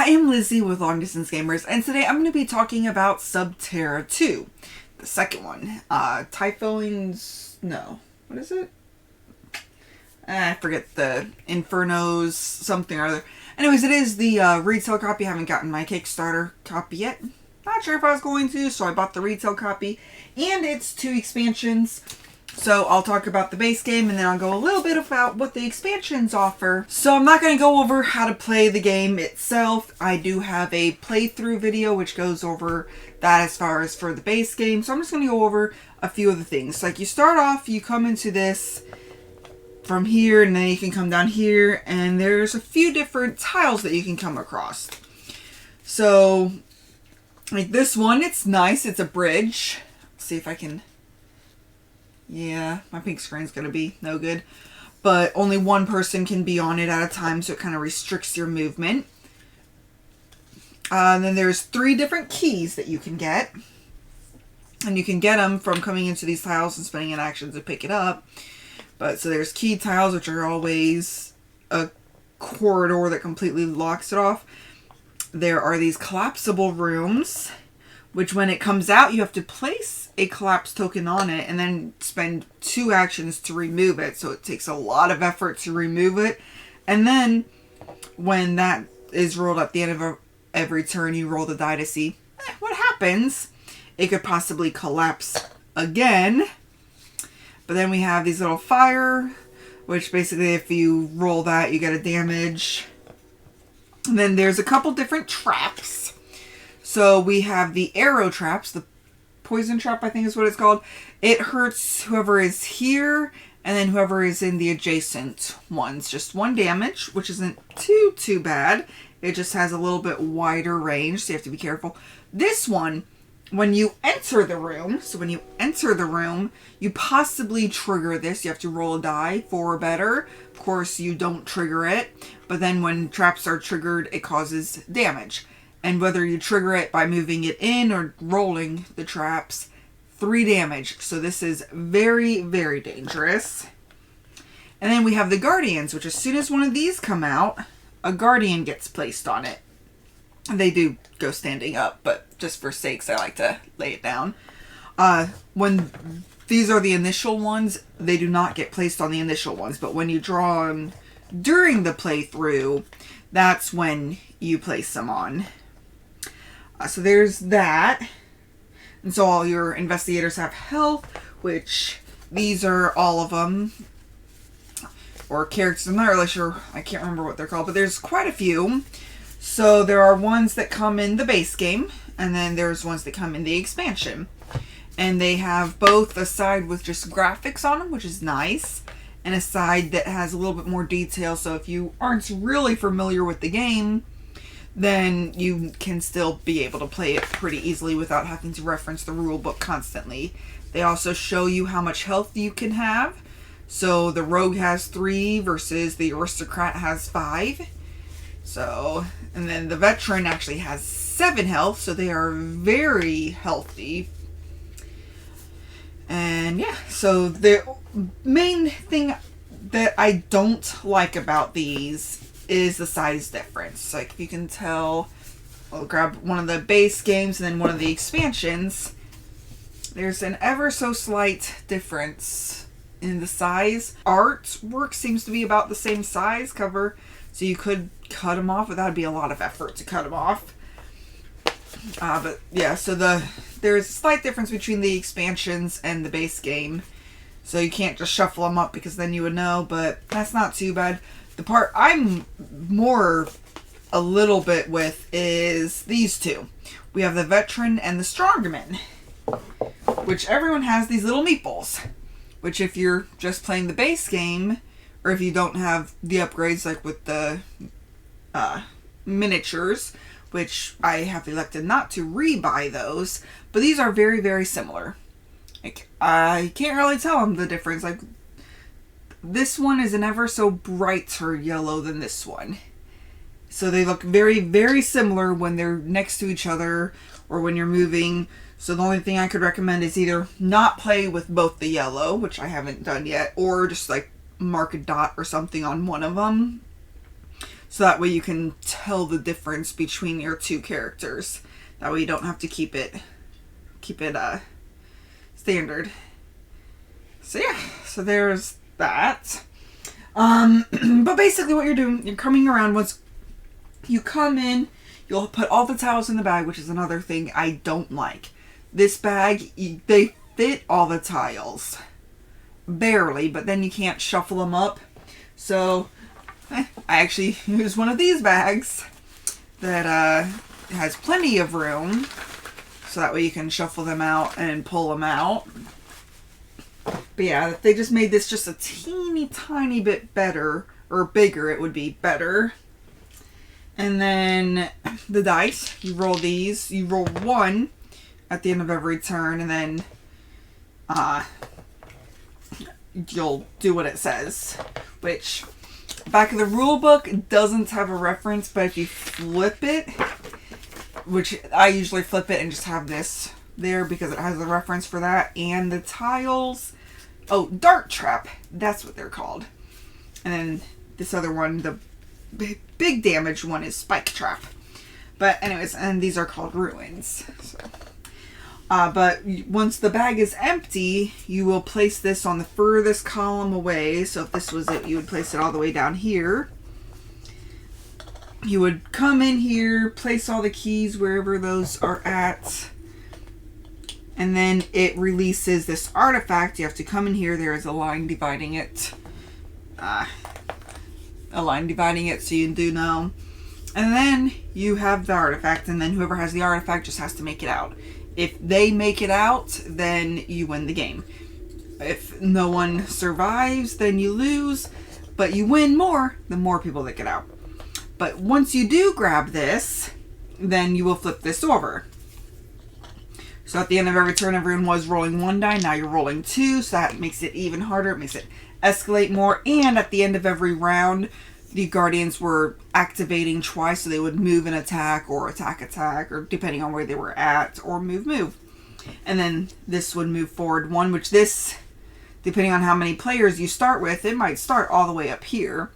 I am Lizzy with Long Distance Gamers, and today I'm going to be talking about Sub Terra 2, the second one. Typhoons, no, what is it? I forget the Infernos, something or other. Anyways, it is the retail copy. I haven't gotten my Kickstarter copy yet. Not sure if I was going to, so I bought the retail copy. And it's 2 expansions. So I'll talk about the base game and then I'll go a little bit about what the expansions offer. So I'm not going to go over how to play the game itself. I do have a playthrough video which goes over that as far as for the base game. So I'm just going to go over a few of the things. Like you start off, you come into this from here and then you can come down here and there's a few different tiles that you can come across. So like this one, it's nice. It's a bridge. Let's see if I can... Yeah, my pink screen's going to be no good. But only one person can be on it at a time, so it kind of restricts your movement. And then there's 3 different keys that you can get. And you can get them from coming into these tiles and spending an action to pick it up. But so there's key tiles, which are always a corridor that completely locks it off. There are these collapsible rooms, which when it comes out, you have to place a collapse token on it and then spend 2 actions to remove it. So it takes a lot of effort to remove it. And then when that is rolled at the end of every turn, you roll the die to see what happens. It could possibly collapse again. But then we have these little fire, which basically if you roll that, you get a damage. And then there's a couple different traps. So we have the arrow traps, the poison trap I think is what it's called. It hurts whoever is here and then whoever is in the adjacent ones. Just 1 damage, which isn't too bad. It just has a little bit wider range, so you have to be careful. This one, when you enter the room, so when you enter the room, you possibly trigger this. You have to roll a die for or better. Of course, you don't trigger it, but then when traps are triggered, it causes damage. And whether you trigger it by moving it in or rolling the traps, 3 damage. So this is very, very dangerous. And then we have the guardians, which as soon as one of these come out, a guardian gets placed on it. They do go standing up, but just for sakes, I like to lay it down. When these are the initial ones, they do not get placed on the initial ones. But when you draw them during the playthrough, that's when you place them on. So there's that. And so all your investigators have health, which these are all of them. Or characters, I'm not really sure. I can't remember what they're called, but there's quite a few. So there are ones that come in the base game, and then there's ones that come in the expansion. And they have both a side with just graphics on them, which is nice, and a side that has a little bit more detail. So if you aren't really familiar with the game, then you can still be able to play it pretty easily without having to reference the rule book constantly. They also show you how much health you can have. So the rogue has 3 versus the aristocrat has 5. So, and then the veteran actually has 7 health, so they are very healthy. And yeah, so the main thing that I don't like about these is the size difference. Like if you can tell, I'll grab one of the base games and then one of the expansions. There's an ever so slight difference in the size. Artwork seems to be about the same size cover, so you could cut them off, but that would be a lot of effort to cut them off. But yeah, so there's a slight difference between the expansions and the base game. So you can't just shuffle them up because then you would know, but that's not too bad. The part I'm more a little bit with is these 2. We have the veteran and the strongman, which everyone has these little meeples, which if you're just playing the base game, or if you don't have the upgrades like with the miniatures, which I have elected not to rebuy those, but these are very, very similar. Like, I can't really tell them the difference. Like, this one is an ever so brighter yellow than this one. So they look very, very similar when they're next to each other or when you're moving. So the only thing I could recommend is either not play with both the yellow, which I haven't done yet, or just like mark a dot or something on one of them. So that way you can tell the difference between your two characters. That way you don't have to keep it standard. So yeah, so there's that. But basically what you're doing, you're coming around. Once you come in, you'll put all the tiles in the bag, which is another thing I don't like. This bag, they fit all the tiles. Barely, but then you can't shuffle them up. So I actually use one of these bags that has plenty of room. So that way you can shuffle them out and pull them out. But yeah, if they just made this just a teeny tiny bit better, or bigger, it would be better. And then the dice, you roll these. You roll one at the end of every turn, and then you'll do what it says. Which, back of the rule book doesn't have a reference, but if you flip it, which I usually flip it and just have this there because it has a reference for that, and the tiles, oh, dart trap, that's what they're called. And then this other one, the big damage one, is spike trap. But anyways, and these are called ruins. So, but once the bag is empty, you will place this on the furthest column away. So if this was it, you would place it all the way down here. You would come in here, place all the keys wherever those are at. And then it releases this artifact. You have to come in here. There is a line dividing it. So you do know. And then you have the artifact, and then whoever has the artifact just has to make it out. If they make it out, then you win the game. If no one survives, then you lose, but you win more the more people that get out. But once you do grab this, then you will flip this over. So at the end of every turn, everyone was rolling one die. Now you're rolling two, so that makes it even harder. It makes it escalate more. And at the end of every round, the Guardians were activating twice, so they would move and attack, or attack, or depending on where they were at, or move. And then this would move forward one, which this, depending on how many players you start with, it might start all the way up here.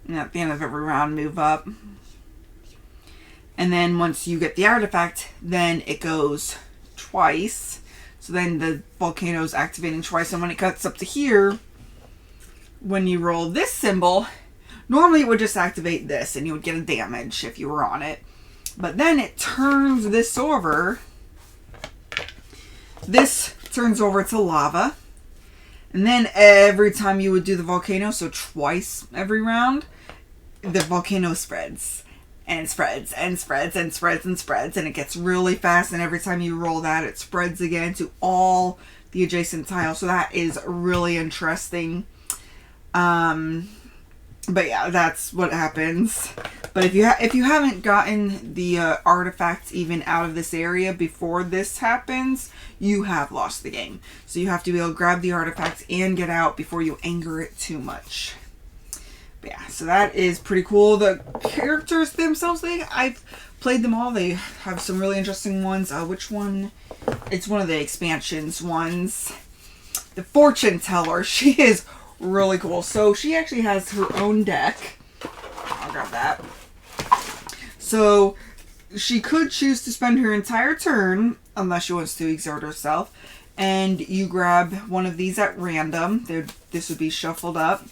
And at the end of every round, move up. And then once you get the artifact, then it goes twice. So then the volcano's activating twice. And when it cuts up to here, when you roll this symbol, normally it would just activate this and you would get a damage if you were on it. But then it turns this over. This turns over to lava. And then every time you would do the volcano, so twice every round, the volcano spreads. And spreads and spreads and spreads and spreads. And it gets really fast. And every time you roll that, it spreads again to all the adjacent tiles. So that is really interesting. But yeah, that's what happens. But if you haven't gotten the artifacts even out of this area before this happens, you have lost the game. So you have to be able to grab the artifacts and get out before you anger it too much. But yeah, so that is pretty cool. The characters themselves, I've played them all. They have some really interesting ones. Which one? It's one of the expansions ones. The fortune teller. She is really cool. So she actually has her own deck. I'll grab that. So she could choose to spend her entire turn, unless she wants to exert herself, and you grab one of these at random. This would be shuffled up,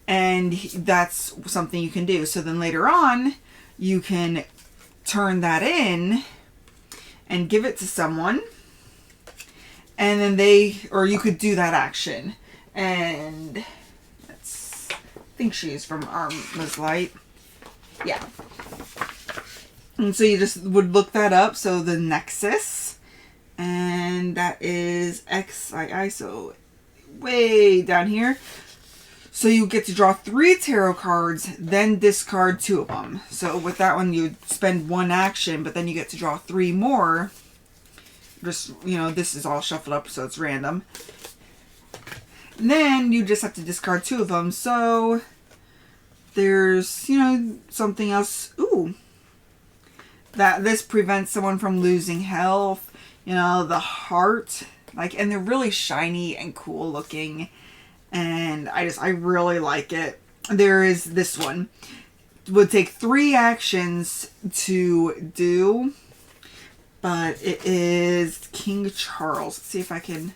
and that's something you can do. So then later on, you can turn that in and give it to someone, and then or you could do that action. And I think she's from Arma's Light. Yeah. And so you just would look that up. So the Nexus. And that is XII. So way down here. So you get to draw 3 tarot cards, then discard 2 of them. So with that one, you spend 1 action, but then you get to draw 3 more. Just, this is all shuffled up, so it's random. And then you just have to discard 2 of them. So there's, something else. Ooh. That this prevents someone from losing health. The heart. And they're really shiny and cool looking. And I really like it. There is this one. would take 3 actions to do, but it is King Charles. Let's see if I can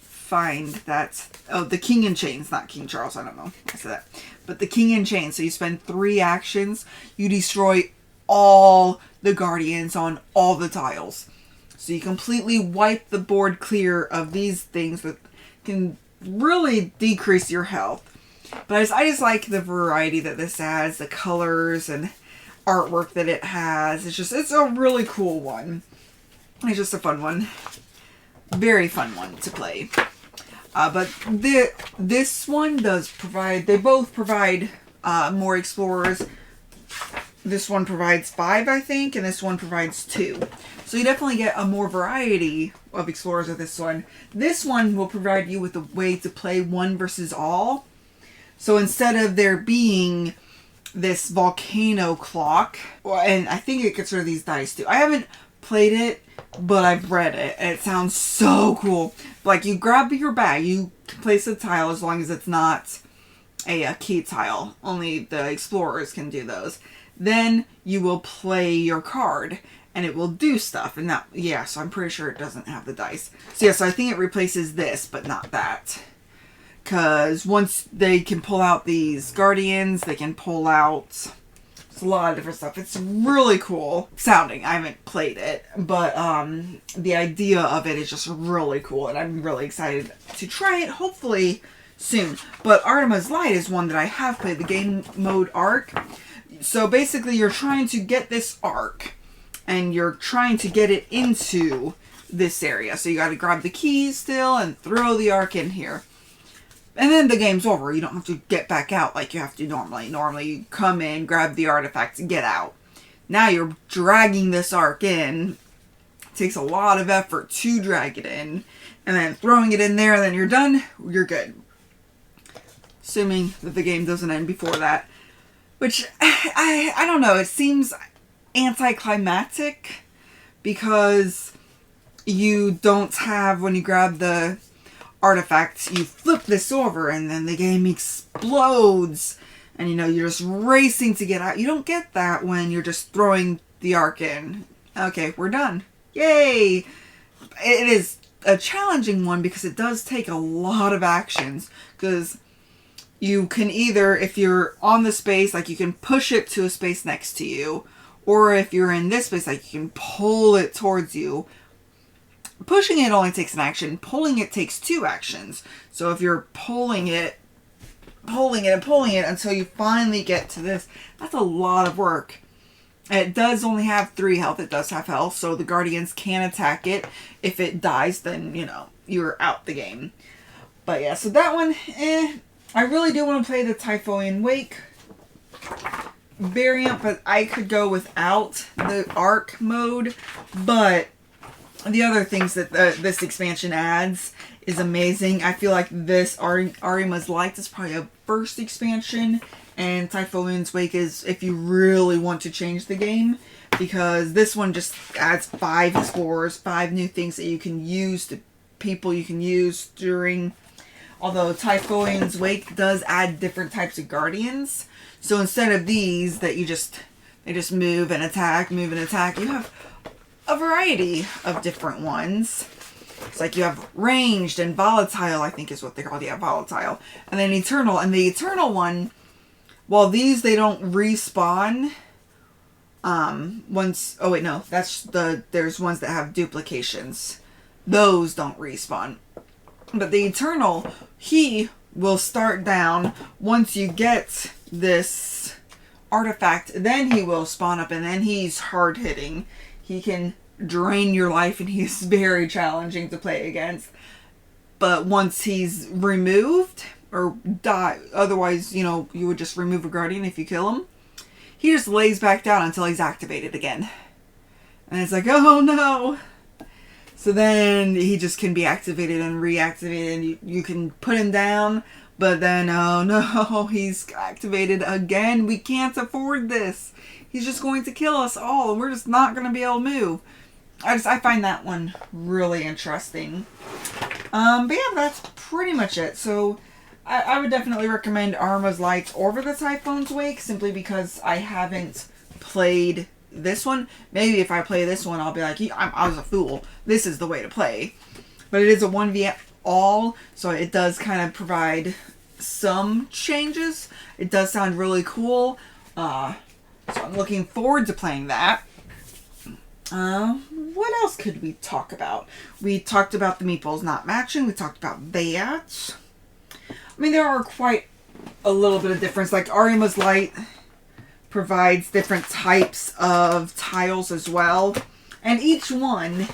find that. Oh, the King in Chains, not King Charles. I don't know. I said that. But the King in Chains. So you spend 3 actions. You destroy all the guardians on all the tiles. So you completely wipe the board clear of these things that can really decrease your health. But I just like the variety that this adds, the colors and artwork that it has. It's a really cool one. It's just a fun one. Very fun one to play. But this one does provide, they both provide more explorers. This one provides 5, I think, and this one provides 2. So you definitely get a more variety of explorers with this one. This one will provide you with a way to play 1 versus all. So instead of there being this volcano clock, and I think it gets rid of these dice too. I haven't played it, but I've read it, and it sounds so cool. Like, you grab your bag, you place a tile as long as it's not a key tile. Only the explorers can do those. Then you will play your card, and it will do stuff. And that, yeah, so I'm pretty sure it doesn't have the dice. So yeah, so I think it replaces this, but not that. Because once they can pull out these guardians, they can pull out a lot of different stuff. It's really cool sounding. I haven't played it, but the idea of it is just really cool, and I'm really excited to try it, hopefully soon. But Artemis Light is one that I have played, the game mode arc. So basically you're trying to get this arc, and you're trying to get it into this area. So you got to grab the keys still and throw the arc in here. And then the game's over. You don't have to get back out like you have to normally. Normally you come in, grab the artifacts, and get out. Now you're dragging this arc in. It takes a lot of effort to drag it in. And then throwing it in there, and then you're done. You're good. Assuming that the game doesn't end before that. Which, I don't know. It seems anticlimactic. Because you don't have, when you grab the artifacts, you flip this over and then the game explodes and you're just racing to get out. You don't get that when you're just throwing the arc in. Okay, we're done. Yay! It is a challenging one because it does take a lot of actions, because you can either, if you're on the space, like you can push it to a space next to you, or if you're in this space, like you can pull it towards you. Pushing it only takes an action. Pulling it takes 2 actions. So if you're pulling it until you finally get to this, that's a lot of work. It does only have 3 health. It does have health, so the guardians can attack it. If it dies, then, you're out the game. But yeah, so that one, I really do want to play the Typhoon Wake variant, but I could go without the arc mode. But the other things that this expansion adds is amazing. I feel like this Arima's Light is probably a first expansion, and Typhoon's Wake is if you really want to change the game, because this one just adds 5 explorers, 5 new things that you can use, to people you can use during. Although Typhoon's Wake does add different types of guardians, so instead of these that they just move and attack, you have a variety of different ones. It's like you have ranged and volatile, I think is what they're called. Yeah, volatile. And then eternal. And the eternal one, while these, they don't respawn. Once, oh wait, no, there's ones that have duplications. Those don't respawn. But the eternal, he will start down. Once you get this artifact, then he will spawn up, and then he's hard hitting. He can drain your life, and he's very challenging to play against. But once he's removed, or die, otherwise, you would just remove a guardian if you kill him. He just lays back down until he's activated again. And it's like, oh no! So then he just can be activated and reactivated, and you can put him down, but then, oh no, he's activated again. We can't afford this. He's just going to kill us all, and we're just not going to be able to move. I find that one really interesting. But yeah, that's pretty much it. So, I would definitely recommend Arma's Light over the Typhoon's Wake, simply because I haven't played this one. Maybe if I play this one, I'll be like, I was a fool. This is the way to play. But it is a 1v all, so it does kind of provide some changes. It does sound really cool. So I'm looking forward to playing that. What else could we talk about? We talked about the meatballs not matching. We talked about that. I mean, there are quite a little bit of difference. Like, Arma's Light provides different types of tiles as well. And each one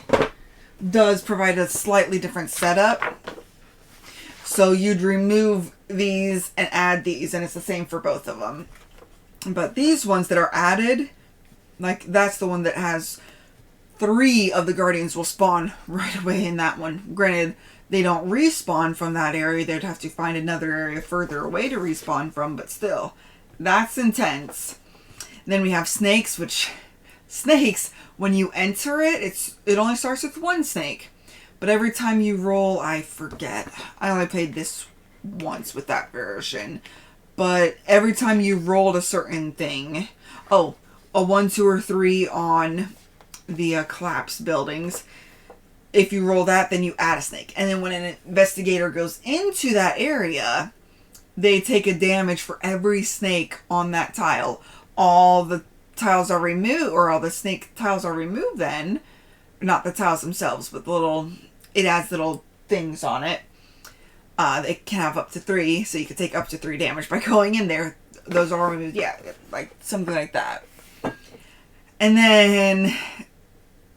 does provide a slightly different setup. So you'd remove these and add these, and it's the same for both of them. But these ones that are added, like, that's the one that has 3 of the Guardians will spawn right away in that one. Granted, they don't respawn from that area. They'd have to find another area further away to respawn from, but still, that's intense. And then we have snakes, which, snakes, when you enter it, it only starts with 1 snake. But every time you roll, I forget. I only played this once with that version. But every time you rolled a certain thing, a 1, 2, or 3 on the collapsed buildings, if you roll that, then you add a snake. And then when an investigator goes into that area, they take a damage for every snake on that tile. All the tiles are removed, or all the snake tiles are removed then. Not the tiles themselves, but it adds little things on it. They can have up to 3, so you can take up to 3 damage by going in there. Those are removed, yeah, like something like that. And then,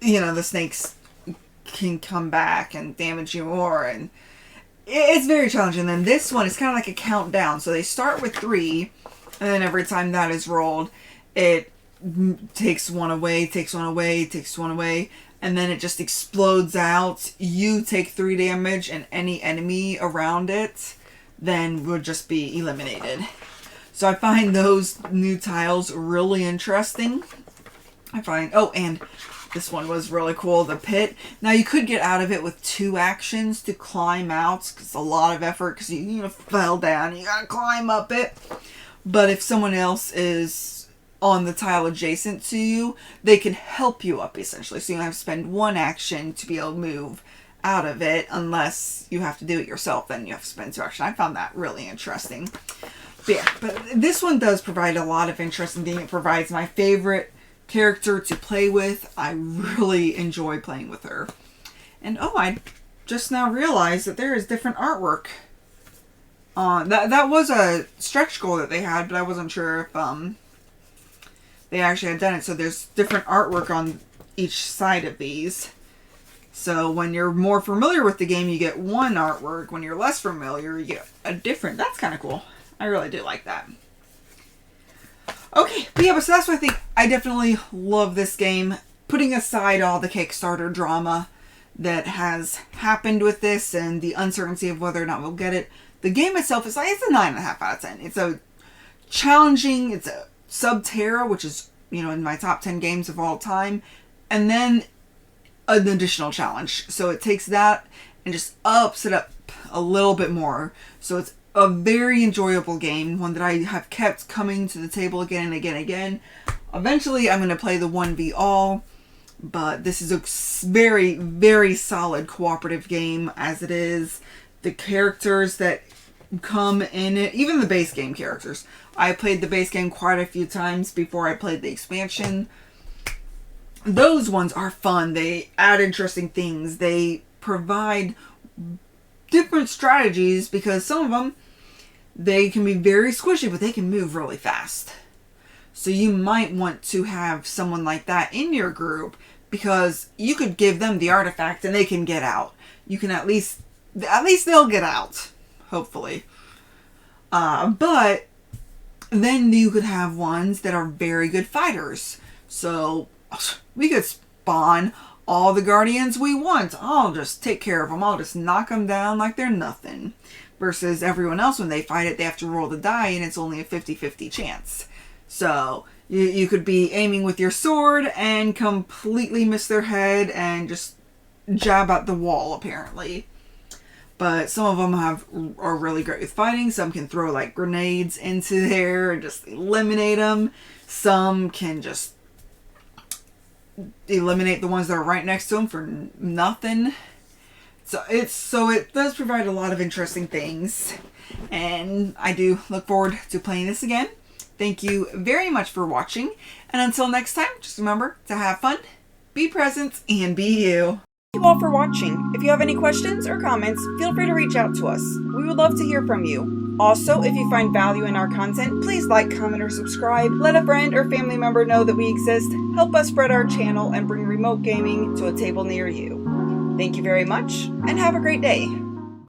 the snakes can come back and damage you more, and it's very challenging. And then this one is kind of like a countdown. So they start with 3, and then every time that is rolled, it takes 1 away, takes 1 away, takes 1 away, and then it just explodes out. You take 3 damage, and any enemy around it then would just be eliminated. So I find those new tiles really interesting. And this one was really cool, the pit. Now, you could get out of it with 2 actions to climb out. It's a lot of effort because you fell down. You got to climb up it. But if someone else is on the tile adjacent to you, they can help you up, essentially. So you don't have to spend 1 action to be able to move out of it, unless you have to do it yourself. Then you have to spend 2 actions. I found that really interesting. But this one does provide a lot of interesting things. It provides my favorite character to play with. I really enjoy playing with her. And I just now realized that there is different artwork on that was a stretch goal that they had, but I wasn't sure if they actually had done it. So there's different artwork on each side of these. So when you're more familiar with the game, you get one artwork. When you're less familiar, you get a different. That's kind of cool. I really do like that. Okay, but so that's why I definitely love this game. Putting aside all the Kickstarter drama that has happened with this and the uncertainty of whether or not we'll get it, the game itself is it's a 9.5 out of 10. It's a challenging, it's a Sub Terra, which is, in my top 10 games of all time, and then an additional challenge. So it takes that and just ups it up a little bit more. So it's a very enjoyable game, one that I have kept coming to the table again and again and again. Eventually, I'm going to play the 1v all, but this is a very, very solid cooperative game as it is. The characters that come in it, even the base game characters. I played the base game quite a few times before I played the expansion. Those ones are fun. They add interesting things. They provide different strategies because some of them, they can be very squishy, but they can move really fast. So you might want to have someone like that in your group because you could give them the artifact and they can get out. You can at least they'll get out, hopefully. But then you could have ones that are very good fighters. So we could spawn all the guardians we want. I'll just take care of them. I'll just knock them down like they're nothing. Versus everyone else, when they fight it, they have to roll the die, and it's only a 50-50 chance. So you could be aiming with your sword and completely miss their head and just jab at the wall, apparently. But some of them are really great with fighting. Some can throw like grenades into there and just eliminate them. Some can just eliminate the ones that are right next to them for nothing. So it does provide a lot of interesting things. And I do look forward to playing this again. Thank you very much for watching. And until next time, just remember to have fun, be present, and be you. Thank you all for watching. If you have any questions or comments, feel free to reach out to us. We would love to hear from you. Also, if you find value in our content, please like, comment, or subscribe. Let a friend or family member know that we exist. Help us spread our channel and bring remote gaming to a table near you. Thank you very much, and have a great day.